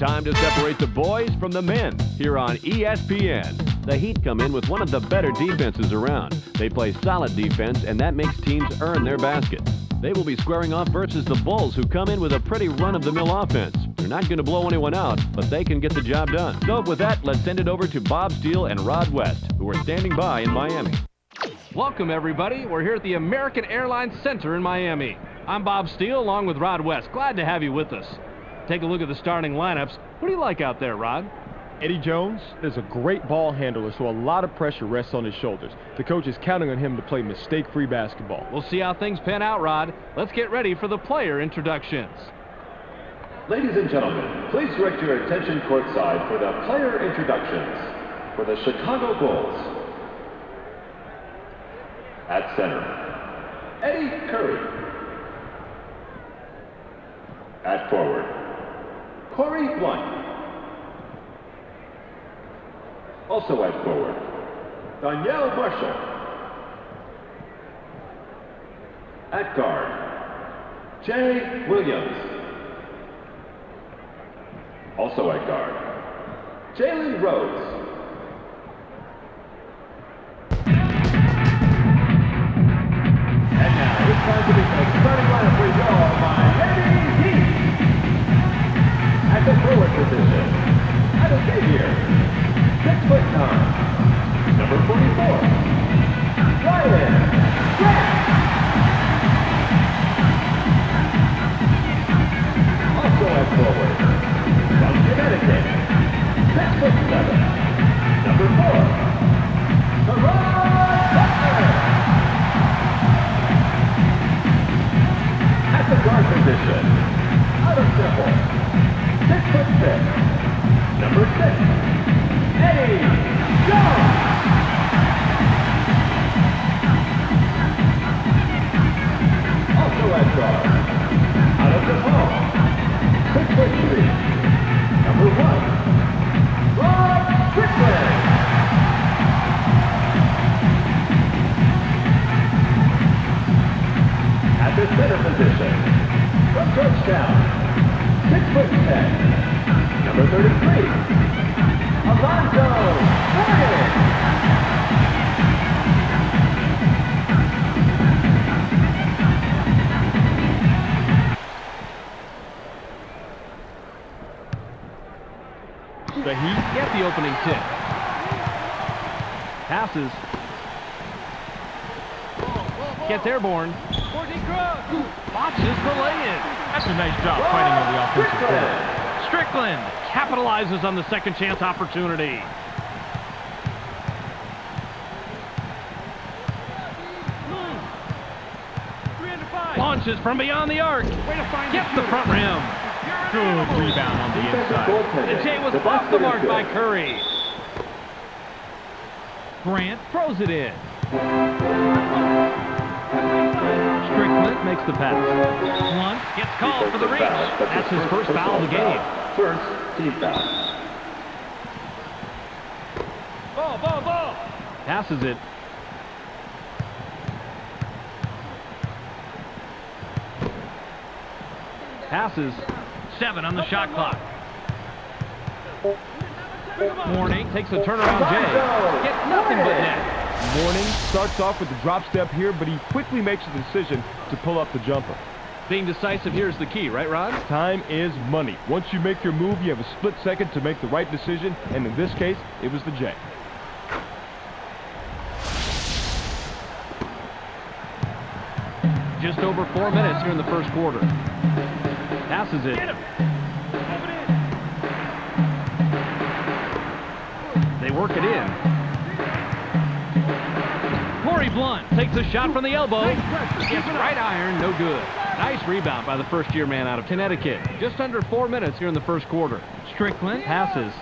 Time to separate the boys from the men here on ESPN. The Heat come in with one of the better defenses around. They play solid defense, and that makes teams earn their baskets. They will be squaring off versus the Bulls, who come in with a pretty run-of-the-mill offense. They're not going to blow anyone out, but they can get the job done. So with that, let's send it over to Bob Steele and Rod West, who are standing by in Miami. Welcome, everybody. We're here at the American Airlines Center in Miami. I'm Bob Steele, along with Rod West. Glad to have you with us. Take a look at the starting lineups. What do you like out there, Rod? Eddie Jones is a great ball handler, so a lot of pressure rests on his shoulders. The coach is counting on him to play mistake-free basketball. We'll see how things pan out, Rod. Let's get ready for the player introductions. Ladies and gentlemen, please direct your attention courtside for the player introductions for the Chicago Bulls. At center, Eddie Curry. At forward, Corey Blunt. Also at forward, Danielle Marshall. At guard, Jay Williams. Also at guard, Jalen Rhodes. And now it's time to meet the starting lineup for your Miami Heat. At the forward position, Adam Xavier, 6'9", number 44, Ryan Grant. Also at forward, from Connecticut, 6'7", number 4, Teron Butler. At the guard position, out of Temple, 6'6", number 6, Eddie Jones. Also at guard, out of the hall, 6'3", number 1, Rod Strickland. At the center position, from Georgetown, 6'10", number 33, ALONZO. The Heat get the opening tip. Passes. Gets airborne. Botches the lay-in. That's a nice job fighting on the offensive board. Strickland capitalizes on the second chance opportunity. Launches from beyond the arc. Gets the front rim. Good rebound on the inside. And Jay was off the mark by Curry. Grant throws it in. Strickland makes the pass. Blunt gets called for the reach. That's his first foul of the game. First team foul. Ball. Passes it. Passes. 7 on the shot clock. Mourning takes a turnaround Jay. Gets nothing but net. Mourning starts off with the drop step here, but he quickly makes the decision to pull up the jumper. Being decisive here is the key, right, Rod? Time is money. Once you make your move, you have a split second to make the right decision, and in this case, it was the J. Just over 4 minutes here in the first quarter. Passes it. They work it in. Corey Blunt takes a shot from the elbow. Gets right iron, no good. Nice rebound by the first-year man out of Connecticut. Just under 4 minutes here in the first quarter. Strickland passes.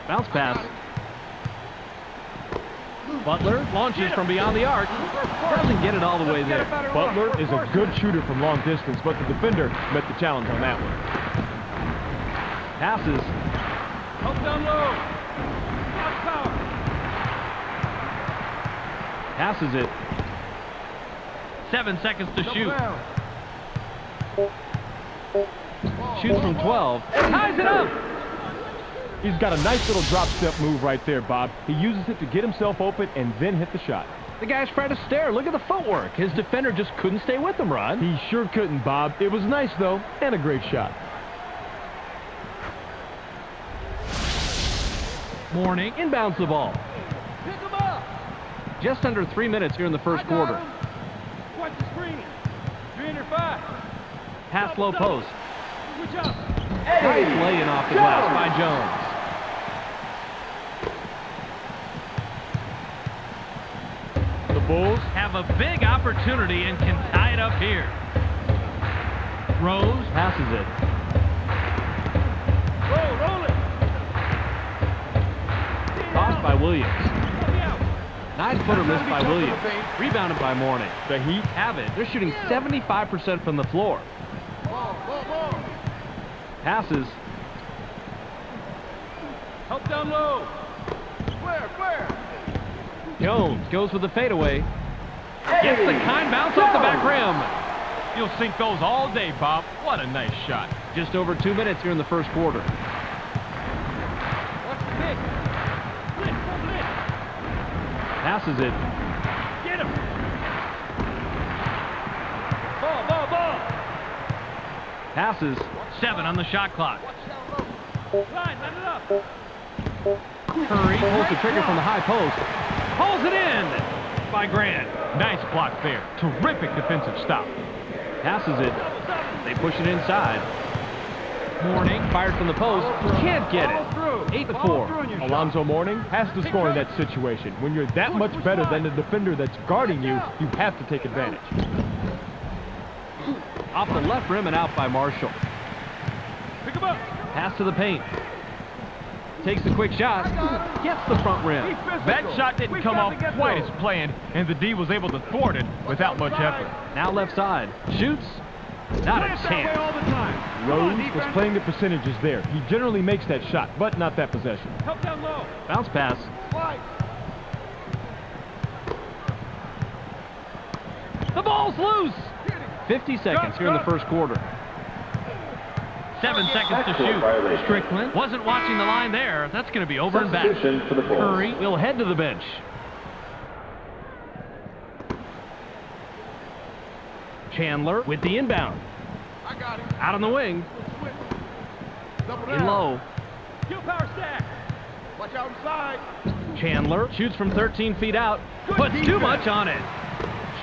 Bounce pass. Butler launches from beyond the arc. Doesn't get it all the way there. Butler is a good shooter from long distance, but the defender met the challenge on that one. Passes. Up down low. Passes it. 7 seconds to shoot. Shoots from 12. Ties it up. He's got a nice little drop step move right there, Bob. He uses it to get himself open and then hit the shot. The guy's trying to stare. Look at the footwork. His defender just couldn't stay with him, Rod. He sure couldn't, Bob. It was nice, though, and a great shot. Mourning inbounds the ball. Pick him up. Just under 3 minutes here in the first quarter. Watch the screen. 3 under 5. Pass low post. Switch up. Nice laying off the glass by Jones. The Bulls Have a big opportunity and can tie it up here. Rose passes it. Roll it. Tossed by Williams. Help me out. Nice footer missed by Williams. Rebounded by Mourning. The Heat Have it. They're shooting 75% from the floor. Ball. Passes. Help down low. Square. Jones goes with the fadeaway. Gets the kind bounce off the back rim. You'll sink those all day, Bob. What a nice shot. Just over 2 minutes here in the first quarter. Watch the pick. Blitz. Passes it. Get him. Ball. Passes. 7 on the shot clock. Line it up. Curry pulls the trigger from the high post. Pulls it in by Grant. Nice block there. Terrific defensive stop. Passes it. They push it inside. Mourning fired from the post. Can't get it. 8-4. Alonzo Mourning has to score in that situation. When you're that much better than the defender that's guarding you, you have to take advantage. Off the left rim and out by Marshall. Pick him up. Pass to the paint. Takes the quick shot. Gets the front rim. That shot didn't come off quite as planned, and the D was able to thwart it without much effort. Now left side. Shoots. Not a chance. All the time. Rose was playing the percentages there. He generally makes that shot, but not that possession. Help down low. Bounce pass. Slide. The ball's loose. 50 seconds here in the first quarter. 7 seconds to shoot. Strickland wasn't watching the line there. That's going to be over and back. Curry will head to the bench. Chandler with the inbound. I got him. Out on the wing. Double In low. Kill power stack. Watch out inside. Chandler shoots from 13 feet out. Puts too much on it.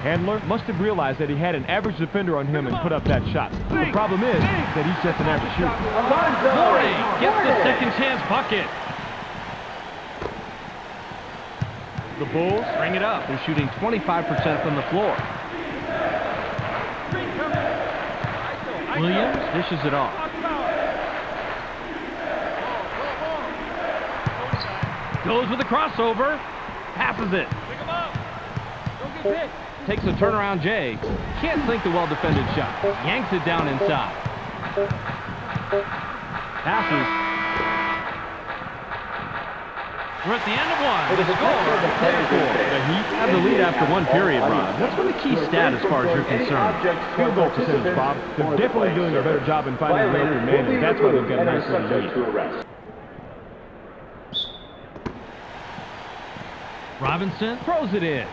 Chandler must have realized that he had an average defender on him and put up that shot. The problem is that he's just an average shooter. Mourning gets the second chance bucket. The Bulls Bring it up. They're shooting 25% from the floor. Screen coming. Williams dishes it off. Goes with the crossover. Passes it. Pick him up. Don't get hit. Takes a turnaround J. Can't sink the well-defended shot. Yanks it down inside. Passes. We're at the end of one. The score, 10-4. The Heat Have the lead after one period, Rob. What's been the key stat as far as you're concerned? field goal percentage, Bob. They're definitely doing a better job in finding the open man, and that's why they've got a nice little lead. Robinson throws it in.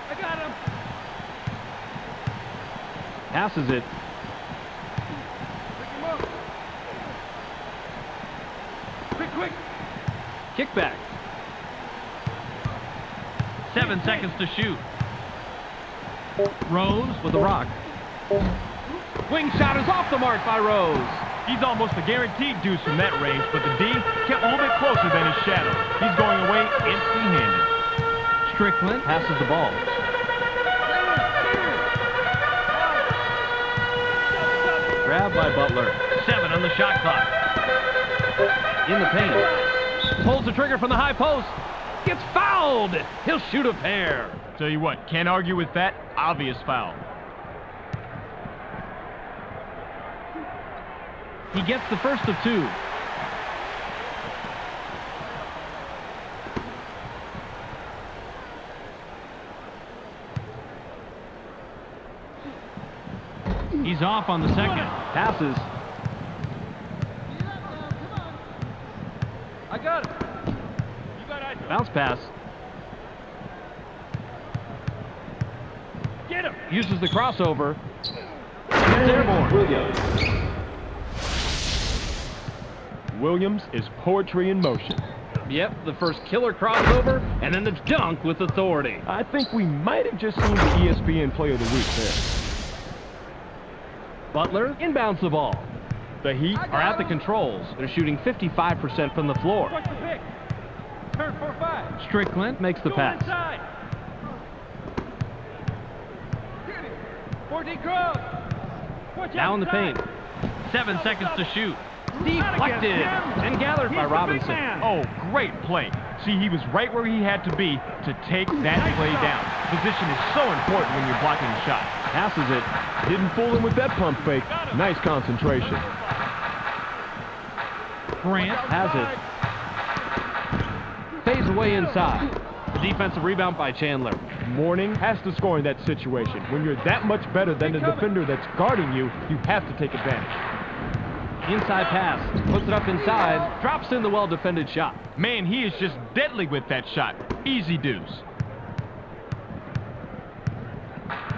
I got him. Passes it. Pick him up. Quick. Kickback. 7 seconds to shoot. Rose with the rock. Wing shot is off the mark by Rose. He's almost a guaranteed deuce from that range, but the D kept a little bit closer than his shadow. He's going away empty-handed. Strickland passes the ball. Grabbed by Butler. 7 on the shot clock. In the paint. Pulls the trigger from the high post. Gets fouled. He'll shoot a pair. Tell you what, can't argue with that. Obvious foul. He gets the first of 2. He's off on the second. Passes. I got him. You got ISO. Bounce pass. Get him. Uses the crossover. It's airborne. Williams is poetry in motion. Yep, the first killer crossover, and then the dunk with authority. I think we might have just seen the ESPN Player of the Week there. Butler inbounds the ball. The Heat Are at the controls. They're shooting 55% from the floor. Watch the pick. Turn 4-5. Strickland makes the Go pass. inside. 14 cross. Watch Now in the outside. paint. 7 seconds to shoot. Deflected and gathered by Robinson. Oh, great play. See, he was right where he had to be to take that play down. Position is so important when you're blocking a shot. Passes it. Didn't fool him with that pump fake. Nice concentration. Grant has it. Fades away inside. The defensive rebound by Chandler. Mourning has to score in that situation. When you're that much better than the defender that's guarding you, you have to take advantage. Inside pass. Puts it up inside. Drops in the well-defended shot. Man, he is just deadly with that shot. Easy deuce.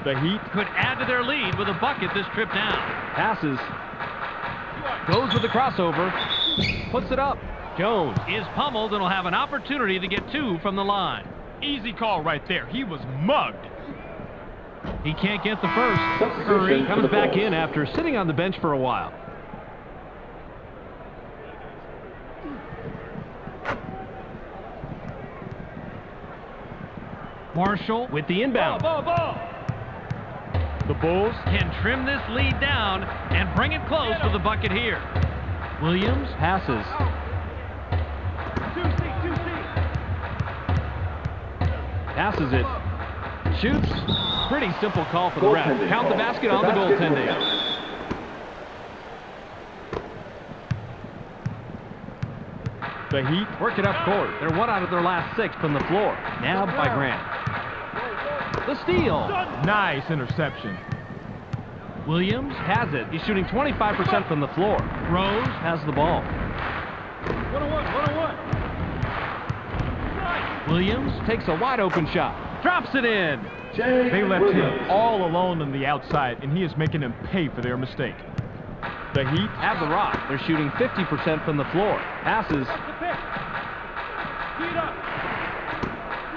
The Heat Could add to their lead with a bucket this trip down. Passes. Goes with the crossover. Puts it up. Jones is pummeled and will have an opportunity to get 2 from the line. easy call right there. He was mugged. He can't get the first. Curry comes back in after sitting on the bench for a while. Marshall with the inbound. Ball. The Bulls Can trim this lead down and bring it close with the bucket here. Williams passes. 2C. Passes it. Shoots. Pretty simple call for the ref. Count the basket on the goaltending. The Heat Work it up court. They're 1 out of their last 6 from the floor. Nabbed by Grant. The steal. Nice interception. Williams has it. He's shooting 25% from the floor. Rose has the ball. 1-on-1. Williams takes a wide open shot. Drops it in. They left him all alone on the outside, and he is making them pay for their mistake. The Heat Have the rock. They're shooting 50% from the floor. Passes. Speed up.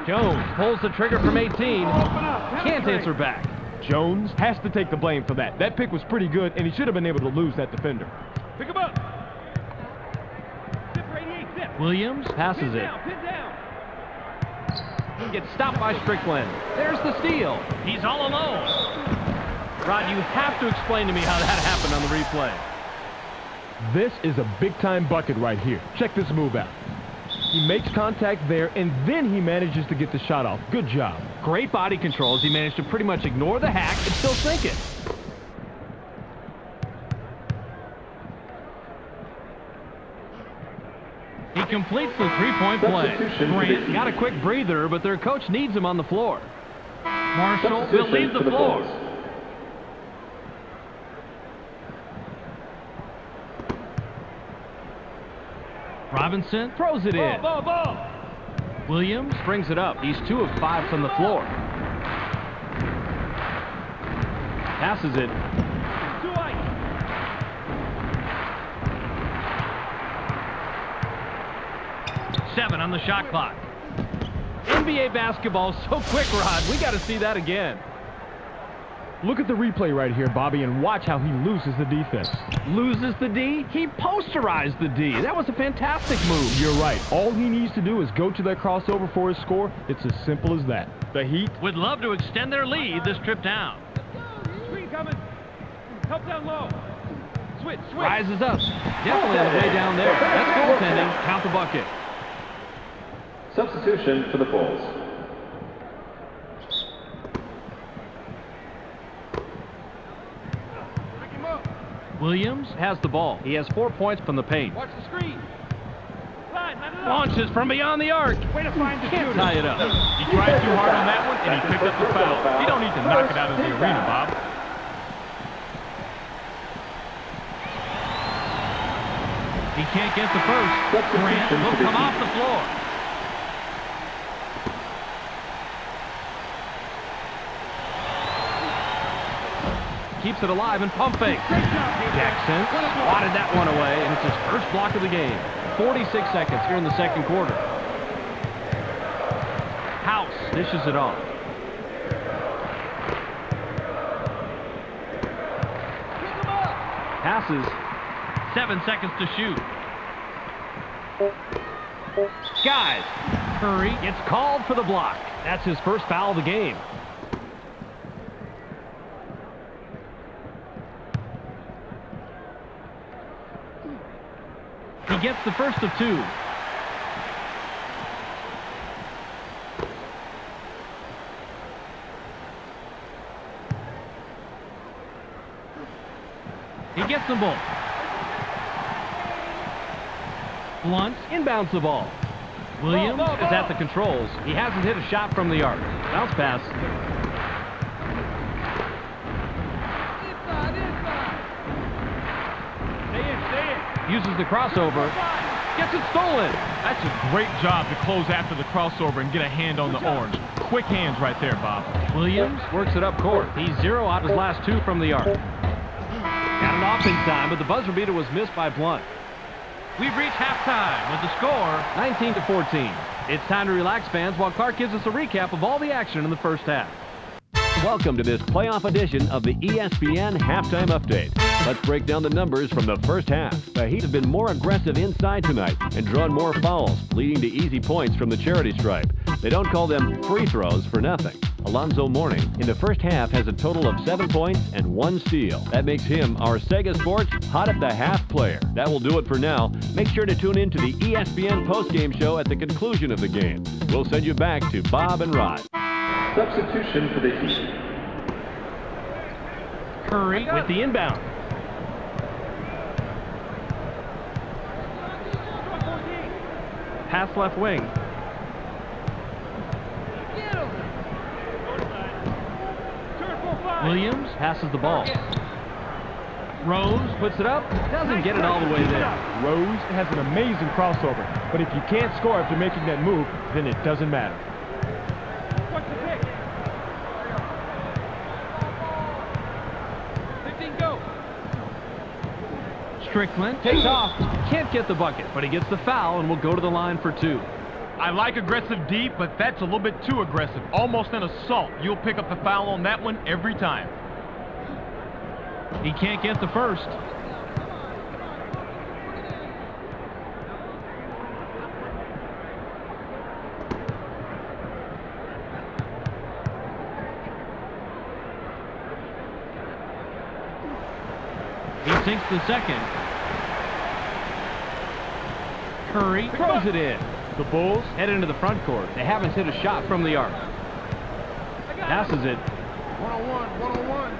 Jones pulls the trigger from 18. Can't answer back. Jones has to take the blame for that. That pick was pretty good, and he should have been able to lose that defender. Pick him up. Zip 88, zip. Williams passes it. Pin down. Gets stopped by Strickland. There's the steal. He's all alone. Rod, you have to explain to me how that happened on the replay. This is a big-time bucket right here. Check this move out. He makes contact there, and then he manages to get the shot off. Good job. Great body control as he managed to pretty much ignore the hack and still sink it. He completes the three-point play. Grant got a quick breather, but their coach needs him on the floor. Marshall will leave the floor. Robinson throws it in. Ball. Williams brings it up. He's 2 of 5 from the floor. Passes it. 2 ice. Seven on the shot clock. NBA basketball so quick, Rod. We got to see that again. Look at the replay right here, Bobby, and watch how he loses the defense. Loses the D? He posterized the D. That was a fantastic move. You're right. All he needs to do is go to that crossover for his score. It's as simple as that. The Heat Would love to extend their lead this trip down. Screen coming. Help down low. Switch. Rises up. Definitely on the way down there. That's goaltending. Count the bucket. Substitution for the Bulls. Pick him up. Williams has the ball. He has 4 points from the paint. Watch the screen. Line it up. Launches from beyond the arc. Way to find the Can't shooter. tie it up. He tried too hard on that one, and he picked up the foul. He don't need to knock it out of the arena, Bob. He can't get the first. Grant will come off the floor. Keeps it alive and pump fake. Jackson swatted that one away, and it's his first block of the game. 46 seconds here in the second quarter. House dishes it off. Passes. 7 seconds to shoot. Guys, Curry gets called for the block. That's his first foul of the game. He gets the first of 2. He gets them both. Blunt inbounds the ball. Williams is at the controls. He hasn't hit a shot from the arc. Bounce pass. Uses the crossover. Gets it stolen. That's a great job to close after the crossover and get a hand on the orange. Quick hands right there, Bob. Williams works it up court. He's 0 out of his last 2 from the arc. Got it off in time, but the buzzer beater was missed by Blunt. We've reached halftime with the score 19-14. It's time to relax, fans, while Clark gives us a recap of all the action in the first half. Welcome to this playoff edition of the ESPN Halftime Update. Let's break down the numbers from the first half. The Heat have been more aggressive inside tonight and drawn more fouls, leading to easy points from the charity stripe. They don't call them free throws for nothing. Alonzo Mourning, in the first half, has a total of 7 points and 1 steal. That makes him our Sega Sports Hot at the Half player. That will do it for now. Make sure to tune in to the ESPN postgame show at the conclusion of the game. We'll send you back to Bob and Rod. Substitution for the Heat. Curry with the inbound. Pass left wing. Williams passes the ball. Rose puts it up. Doesn't get it all the way there. Rose has an amazing crossover, but if you can't score after making that move, then it doesn't matter. What's the pick? 15 go. Strickland takes off. Can't get the bucket, but he gets the foul and will go to the line for 2. I like aggressive D, but that's a little bit too aggressive. Almost an assault. You'll pick up the foul on that one every time. He can't get the first. He sinks the second. Curry throws it in. The Bulls head into the front court. They haven't hit a shot from the arc. Passes it. One-on-one.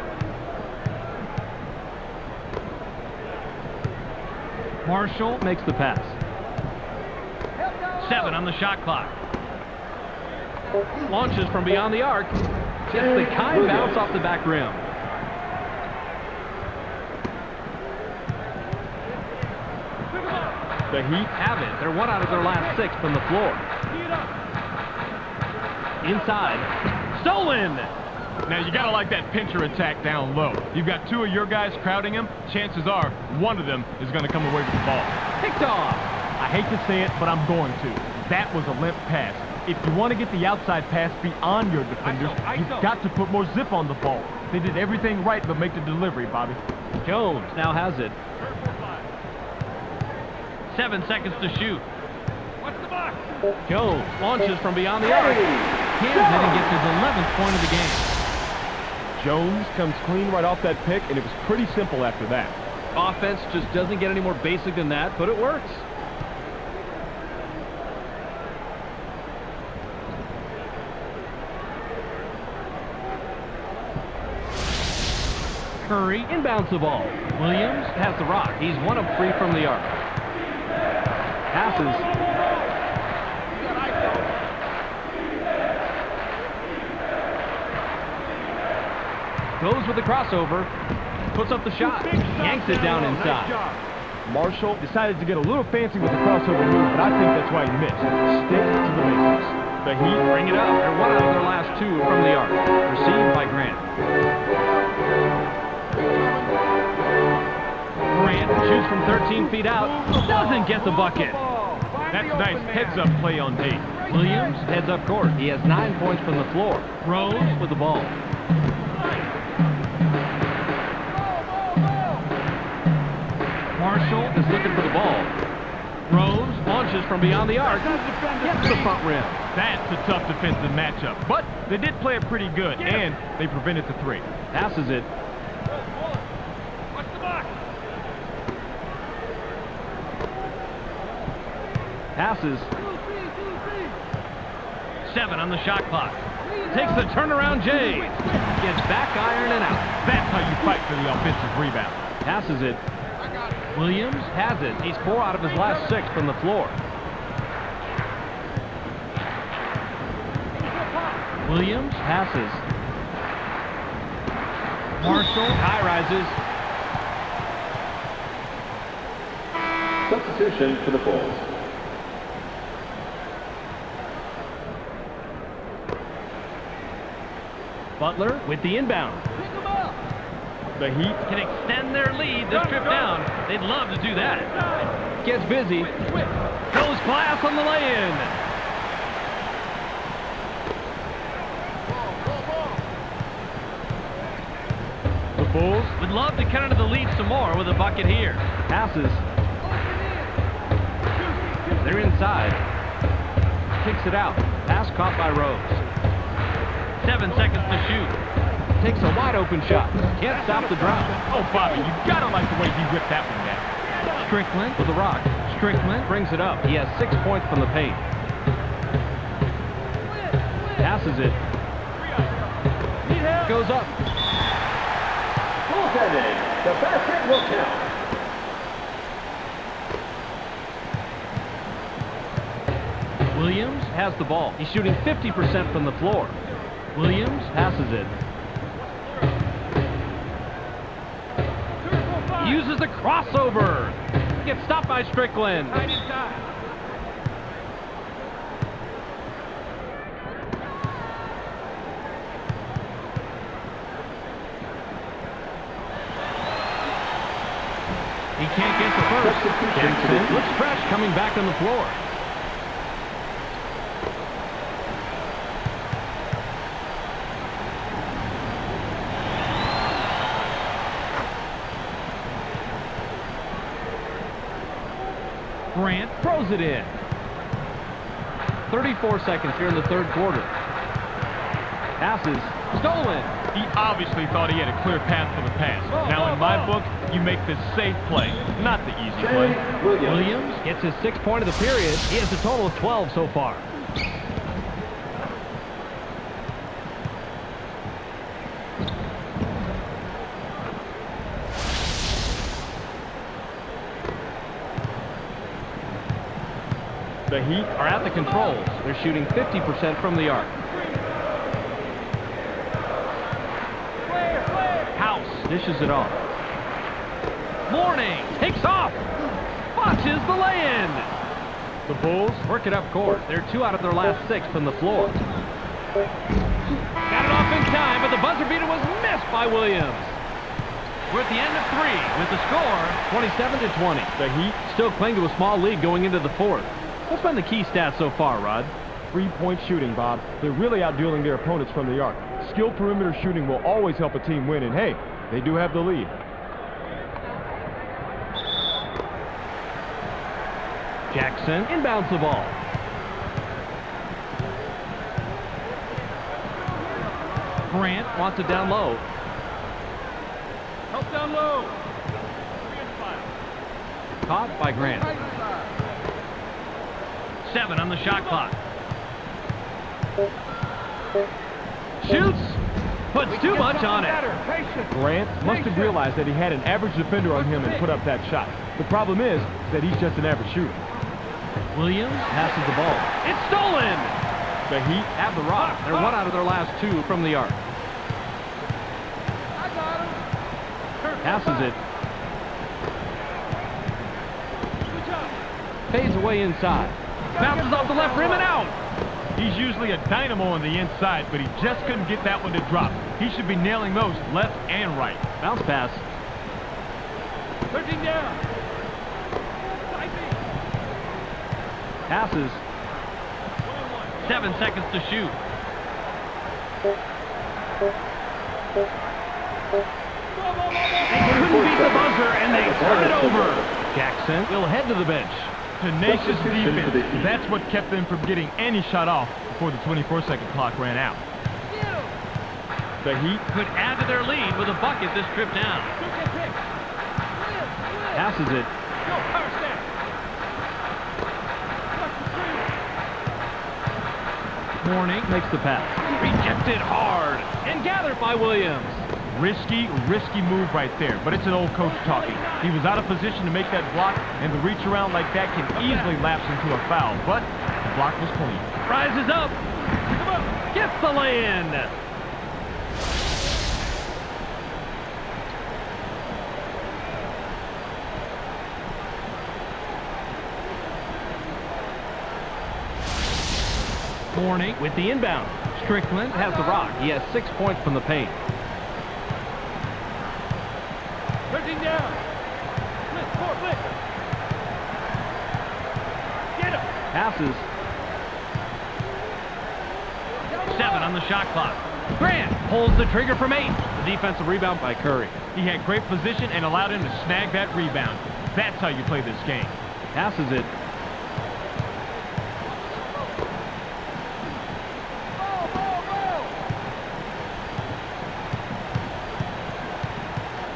Marshall makes the pass. 7 on the shot clock. Launches from beyond the arc. Gets the kind bounce off the back rim. The Heat Have it. They're 1 out of their last 6 from the floor. Inside. Stolen! Now, you got to like that pincher attack down low. You've got 2 of your guys crowding him. Chances are one of them is going to come away with the ball. Picked off. I hate to say it, but I'm going to. That was a limp pass. If you want to get the outside pass beyond your defenders, you've got to put more zip on the ball. They did everything right but make the delivery, Bobby. Jones now has it. 7 seconds to shoot. What's the box? Jones launches from beyond the arc. Hands it and gets his 11th point of the game. Jones comes clean right off that pick, and it was pretty simple after that. Offense just doesn't get any more basic than that, but it works. Curry inbounds the ball. Williams has the rock. He's 1 of 3 from the arc. Passes. Goes with the crossover. Puts up the shot. Yanks it down inside. Marshall decided to get a little fancy with the crossover move, but I think that's why he missed. Stick to the basics. The Heat bring it up. They're 1 out of their last 2 from the arc. Received by Grant. Grant shoots from 13 feet out. Doesn't get the bucket. That's nice heads-up play on D. Williams heads up court. He has 9 points from the floor. Rose with the ball. Marshall is looking for the ball. Rose launches from beyond the arc. Gets the front rim. That's a tough defensive matchup, but they did play it pretty good, and they prevented the 3. Passes it. Watch the box. Passes. 7 on the shot clock. Takes the turnaround J. Gets back iron and out. That's how you fight for the offensive rebound. Passes it. Williams has it. He's 4 out of his last 6 from the floor. Williams passes. Marshall high rises. Substitution for the Bulls. Butler with the inbound. The Heat Can extend their lead this trip down. They'd love to do that. Gets busy. Goes glass on the lay-in. The Bulls Would love to cut into the lead some more with a bucket here. Passes. They're inside. Kicks it out. Pass caught by Rose. 7 seconds to shoot. Takes a wide open shot. Can't stop the drive. Oh, Bobby, you gotta like the way he ripped that one down. Strickland with the rock. Strickland brings it up. He has 6 points from the paint. Passes it. Goes up. Goaltending. The basket will count. Williams has the ball. He's shooting 50% from the floor. Williams passes it. Uses a crossover. Gets stopped by Strickland. He can't get the first. Jackson looks fresh coming back on the floor. Grant throws it in. 34 seconds here in the 3rd quarter. Passes. Stolen. He obviously thought he had a clear path for the pass. Now, in my book, you make the safe play, not the easy play. Williams gets his 6th point of the period. He has a total of 12 so far. The Heat Are at the controls. They're shooting 50% from the arc. House dishes it off. Mourning takes off. Botches the lay-in. The Bulls work it up court. They're 2 out of their last 6 from the floor. Got it off in time, but the buzzer beater was missed by Williams. We're at the end of 3 with the score 27-20. The Heat Still cling to a small lead going into the 4th. What's been the key stats so far, Rod? 3-point shooting, Bob. They're really outdueling their opponents from the arc. Skilled perimeter shooting will always help a team win, and hey, they do have the lead. Jackson inbounds the ball. Grant wants it down low. Help down low. Caught by Grant. 7 on the shot clock. Shoots. Puts too much on it. Grant must have realized that he had an average defender on him and put up that shot. The problem is that he's just an average shooter. Williams passes the ball. It's stolen. The Heat Have the rock. They're 1 out of their last 2 from the arc. Passes it. Fades away inside. Bounces off the left rim and out. He's usually a dynamo on the inside, but he just couldn't get that one to drop. He should be nailing those left and right. Bounce pass. 13 down. Passes. 7 seconds to shoot. They couldn't beat the buzzer, and they turn it over. Jackson will head to the bench. Tenacious defense. That's what kept them from getting any shot off before the 24-second clock ran out. The Heat Could add to their lead with a bucket this trip down. Passes it. Mourning makes the pass. Rejected hard. And gathered by Williams. risky move right there, but it's an old coach talking. He was out of position to make that block, and the reach around like that can easily lapse into a foul, but the block was clean. Rises up. Gets the lay-in. Mourning with the inbound. Strickland has the rock. He has 6 points from the paint. 13 down. Flip, 4, flip. Get him. Passes. 7 on the shot clock. Grant pulls the trigger from 8. The defensive rebound by Curry. He had great position and allowed him to snag that rebound. That's how you play this game. Passes it.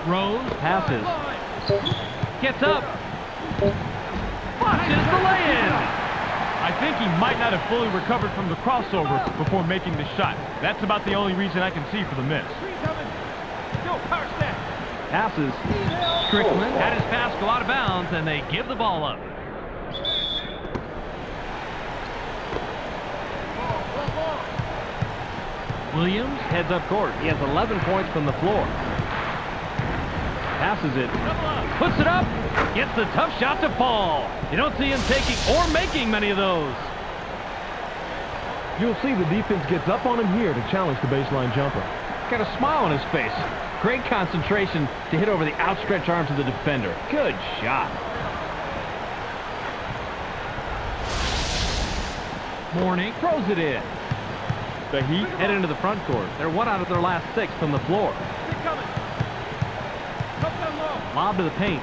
Rose passes. Gets up. Watches the lay-in. I think he might not have fully recovered from the crossover before making the shot. That's about the only reason I can see for the miss. Passes. Strickland had his pass go out of bounds, and they give the ball up. Williams heads up court. He has 11 points from the floor. Passes it. Puts it up. Gets the tough shot to fall. You don't see him taking or making many of those. You'll see the defense gets up on him here to challenge the baseline jumper. Got a smile on his face. Great concentration to hit over the outstretched arms of the defender. Good shot. Mourning throws it in. The Heat head into the front court. They're 1 out of their last 6 from the floor. Lob to the paint.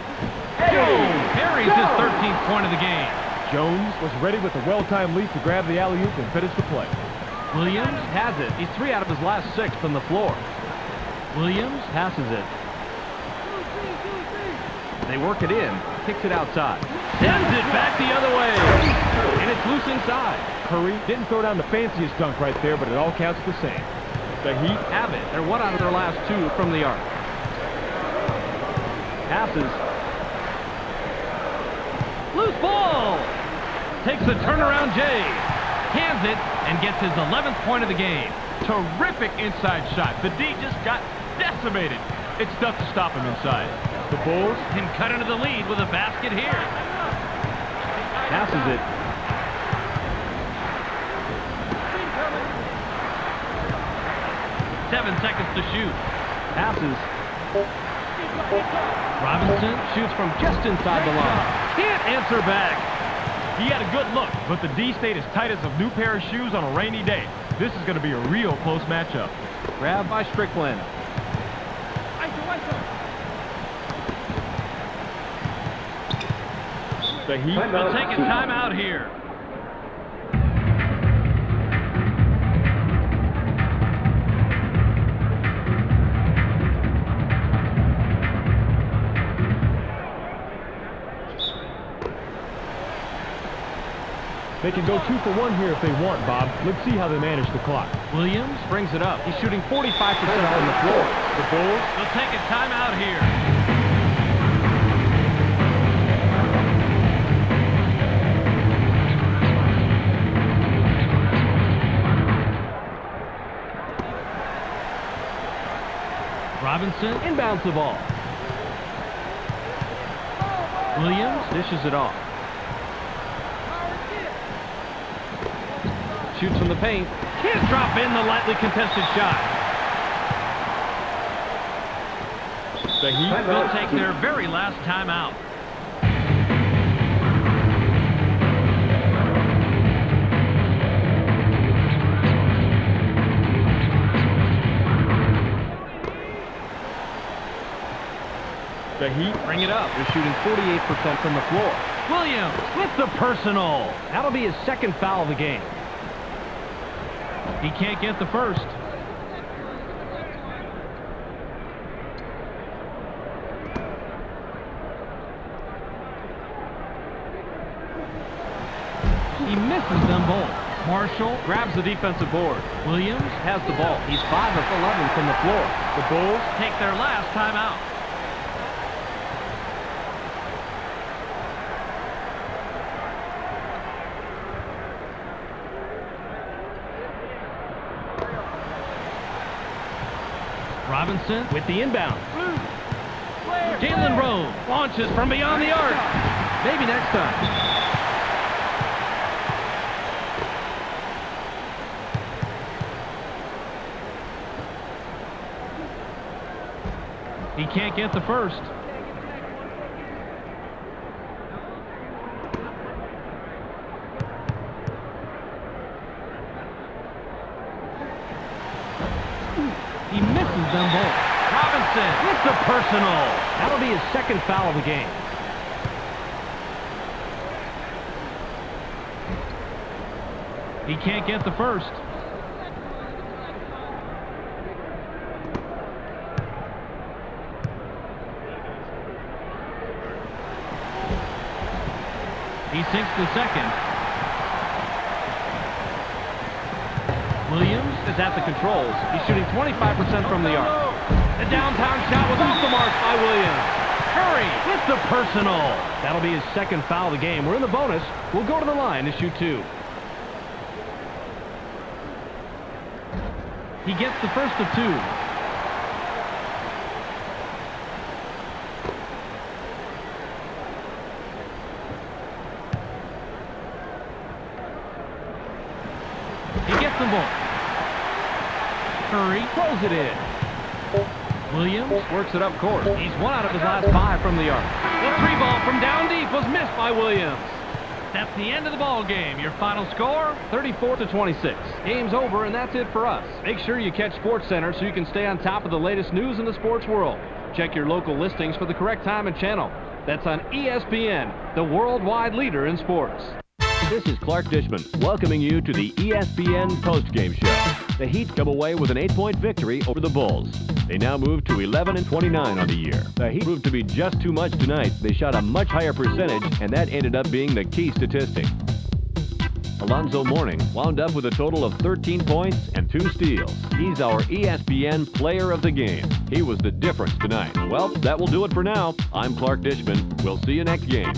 Jones carries his 13th point of the game. Jones was ready with a well-timed leap to grab the alley-oop and finish the play. Williams has it. He's 3 out of his last 6 from the floor. Williams passes it. They work it in. Kicks it outside. Sends it back the other way. And it's loose inside. Curry didn't throw down the fanciest dunk right there, but it all counts the same. The Heat have it. They're 1 out of their last 2 from the arc. Passes. Loose ball. Takes the turnaround J. Hands it and gets his 11th point of the game. terrific inside shot. The D just got decimated. It's tough to stop him inside. The Bulls can cut into the lead with a basket here. Passes it. Seven seconds to shoot. Passes. Robinson shoots from just inside the line. Can't answer back. He had a good look, but the D stayed as tight as a new pair of shoes on a rainy day. This is going to be a real close matchup. Grabbed by Strickland. The Heat will take a timeout here. They can go 2 for 1 here if they want, Bob. Let's see how they manage the clock. Williams brings it up. He's shooting 45% from the floor. The Bulls will take a timeout here. Robinson inbounds the ball. Williams dishes it off. shoots from the paint. Can't drop in the lightly contested shot. The Heat will take their very last timeout. The Heat bring it up. They're shooting 48% from the floor. Williams with the personal. That'll be his second foul of the game. He can't get the first. He misses them both. Marshall grabs the defensive board. Williams has the ball. He's 5 of 11 from the floor. The Bulls take their last timeout. Robinson with the inbound. Jalen Rose launches from beyond the arc. Maybe next time. He can't get the first. He misses them both. Robinson with the personal. That'll be his second foul of the game. He can't get the first. He sinks the second. Williams is at the controls. He's shooting 25% from the arc. The downtown shot was off the mark by Williams. Curry with the personal. That'll be his second foul of the game. We're in the bonus. We'll go to the line to shoot 2. He gets the first of 2. He gets them both. Curry throws it in. Williams works it up court. He's 1 out of his last 5 from the arc. The 3 ball from down deep was missed by Williams. That's the end of the ball game. Your final score, 34-26. Game's over, and that's it for us. Make sure you catch SportsCenter so you can stay on top of the latest news in the sports world. Check your local listings for the correct time and channel. That's on ESPN, the worldwide leader in sports. This is Clark Dishman welcoming you to the ESPN postgame show. The Heat come away with an 8-point victory over the Bulls. They now move to 11-29 on the year. The Heat proved to be just too much tonight. They shot a much higher percentage, and that ended up being the key statistic. Alonzo Mourning wound up with a total of 13 points and 2 steals. He's our ESPN player of the game. He was the difference tonight. Well, that will do it for now. I'm Clark Dishman. We'll see you next game.